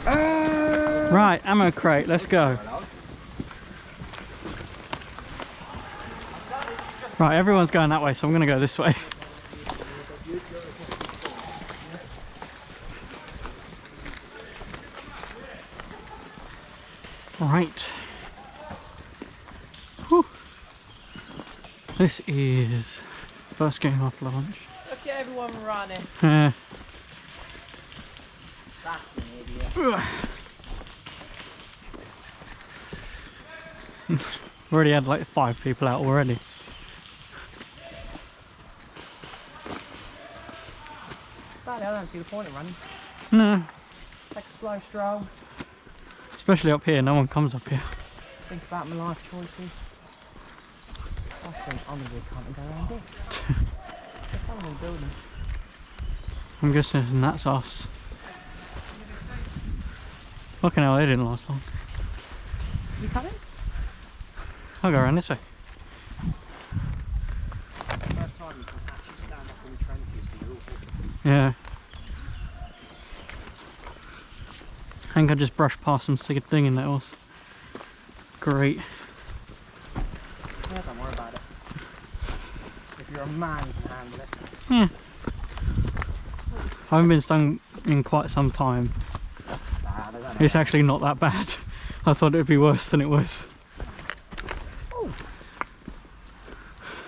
Right, ammo crate, let's go. Right, everyone's going that way, so I'm going to go this way. Right. Whew. This is the first game off launch. Look at everyone running. We've already had like 5 people out already. Sadly, I don't see the point of running. No. Take a slow stroll. Especially up here, no one comes up here. Think about my life choices. I think I'm gonna be a cunt and go around it. There's someone in the building. I'm guessing that's us. Fucking hell, they didn't last long. You coming? I'll go around this way. First time you can actually stand up in the trenches because you're all good. Yeah. I think I just brushed past some sick thing and that was great. Yeah, don't worry about it. If you're a man, you can handle it. Yeah. I haven't been stung in quite some time. Bad, I don't know. It's actually not that bad. I thought it would be worse than it was. Ooh.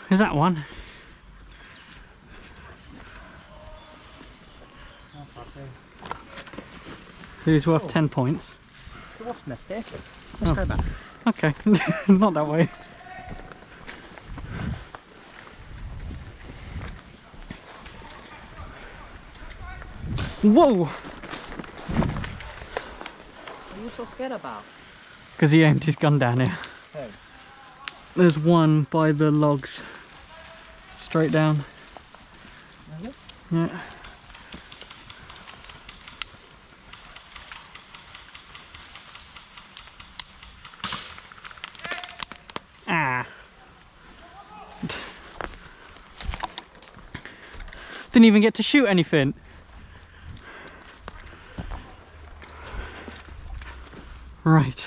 Is that one? It is worth 10 points. The wasp nest here. Let's go back. Okay, not that way. Whoa! What are you so scared about? Because he aimed his gun down here. Who? There's one by the logs. Straight down. Really? Yeah. Ah. Didn't even get to shoot anything. Right.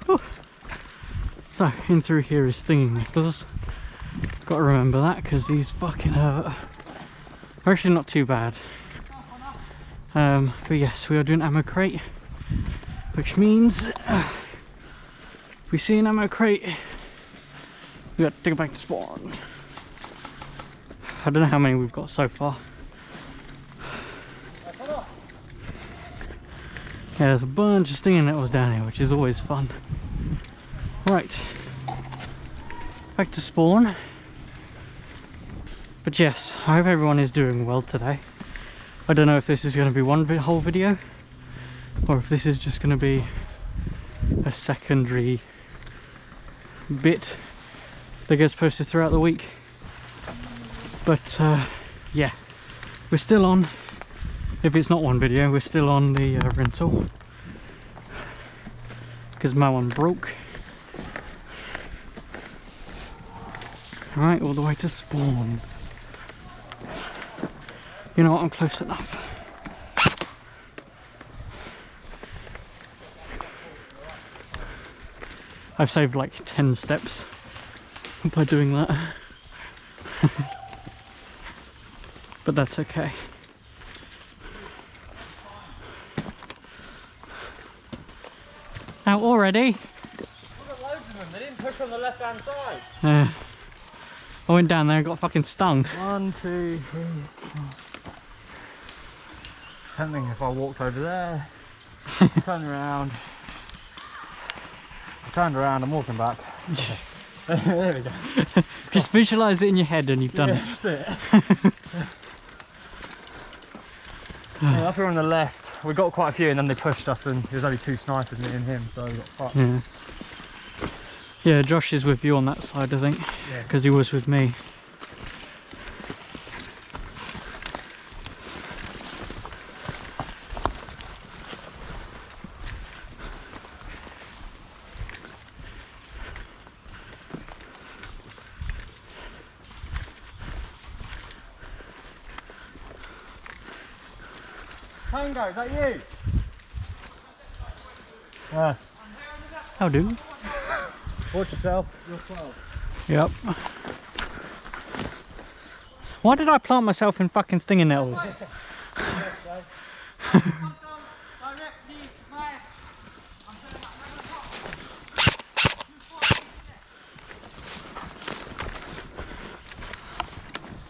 Whew. So, in through here is stinging nipples. Got to remember that because these fucking hurt. They're actually not too bad. But yes, we are doing ammo crate, which means if we see an ammo crate, we got to take it back to spawn. I don't know how many we've got so far. Yeah, there's a bunch of stinging nettles down here, which is always fun. Right, back to spawn. But yes, I hope everyone is doing well today. I don't know if this is going to be one whole video, or if this is just going to be a secondary bit that gets posted throughout the week. But yeah, we're still on. If it's not one video, we're still on the rental because my one broke. Right, all the way to spawn. You know what, I'm close enough. I've saved like 10 steps by doing that. But that's okay. Out already? I've got loads of them. They didn't push on the left hand side. I went down there and got fucking stung. 1, 2, 3, 4. Tempting if I walked over there, turn around. I turned around, I'm walking back. There we go. Just visualise it in your head and you've done Yeah, it. that's it. Yeah, up here on the left, we got quite a few and then they pushed us and there's only 2 snipers, me and him, so we got fucked. Yeah. Yeah, Josh is with you on that side, I think, because he was with me. Tango, is that you? How do? Watch yourself. You're 12. Yep. Why did I plant myself in fucking stinging nettles?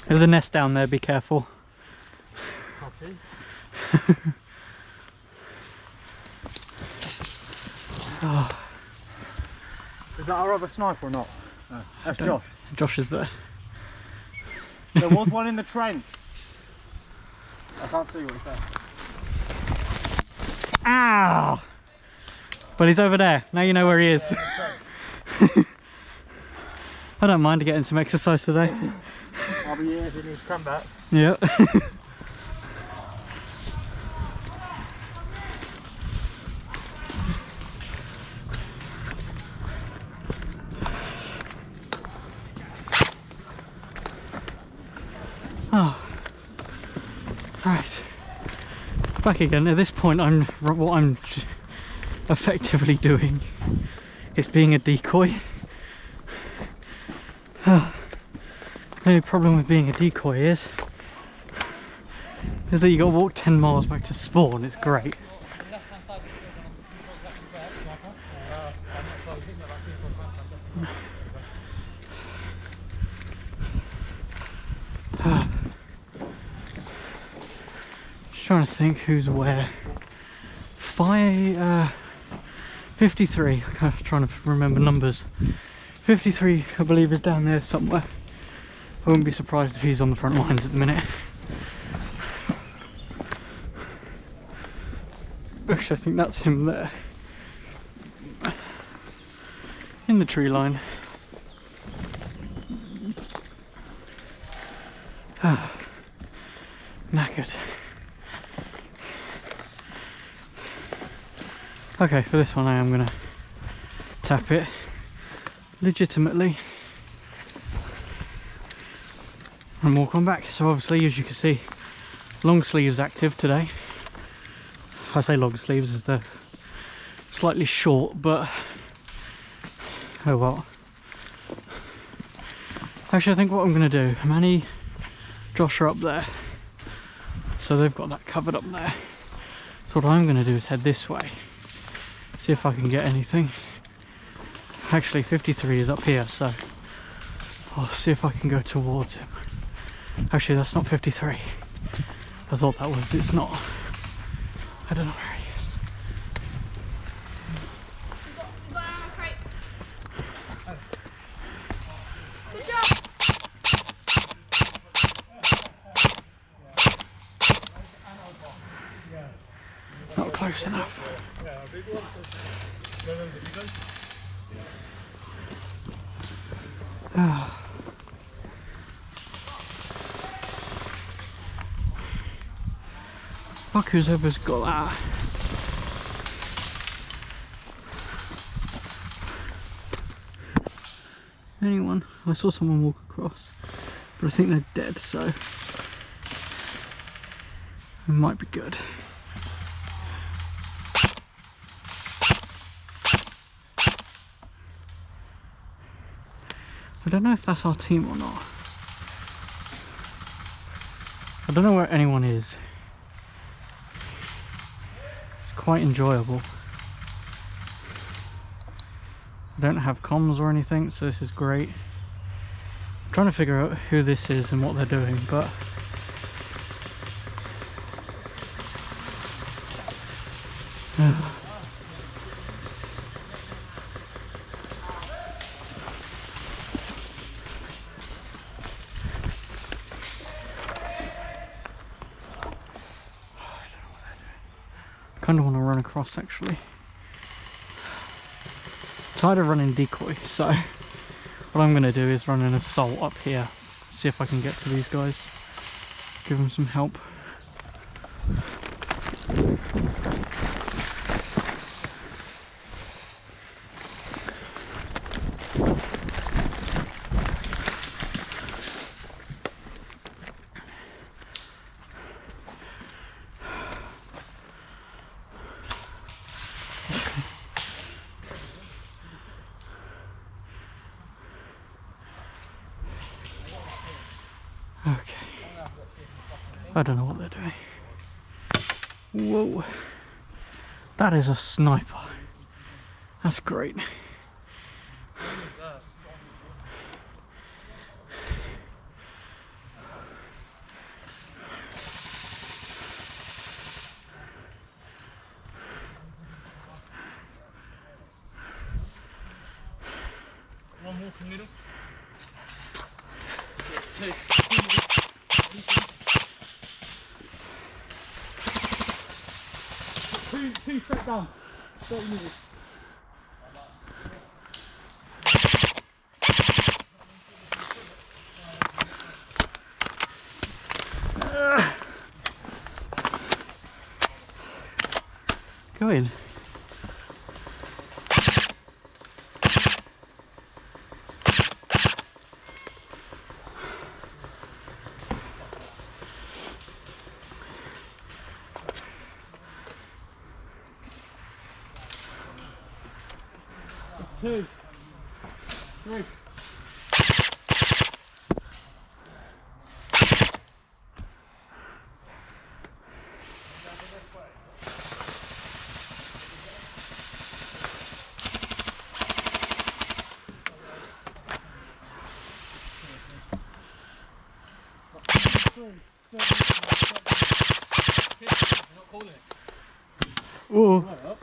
There's a nest down there, be careful. Copy. Oh, Is that our other sniper or not? No. That's Josh. Josh is there. There was one in the trench. I can't see what he said. Ow! But he's over there. Now you know where he is. I don't mind getting some exercise today. I'll be here if he needs to come back. Yep. Oh, right. Back again. At this point, what I'm effectively doing is being a decoy. The only problem with being a decoy is that you got to walk 10 miles back to spawn. It's great. Just trying to think who's where. 53. I'm trying to remember numbers. 53, I believe, is down there somewhere. I wouldn't be surprised if he's on the front lines at the minute. Actually, I think that's him there. In the tree line. Knackered. Okay, for this one I am going to tap it legitimately and walk on back. So obviously, as you can see, long sleeves active today. I say long sleeves as they're slightly short, but oh well. Actually, I think what I'm going to do, Manny, Josh are up there, so they've got that covered up there. So what I'm going to do is head this way, see if I can get anything. Actually, 53 is up here, so I'll see if I can go towards him. Actually, that's not 53. I thought that was, it's not. I don't know where he is. You got an ammo crate. Good job. Not close enough. Fuck whoever's got that. Anyone? I saw someone walk across, but I think they're dead, so it might be good. I don't know if that's our team or not. I don't know where anyone is. It's quite enjoyable. I don't have comms or anything, so this is great. I'm trying to figure out who this is and what they're doing, but kind of want to run across actually. Tired of running decoy, so what I'm going to do is run an assault up here, see if I can get to these guys, give them some help. I don't know what they're doing. Whoa. That is a sniper. That's great. One walk in the middle. Two. Two straight down. 30 meters. Go in. Two. Three. Oh. Right up.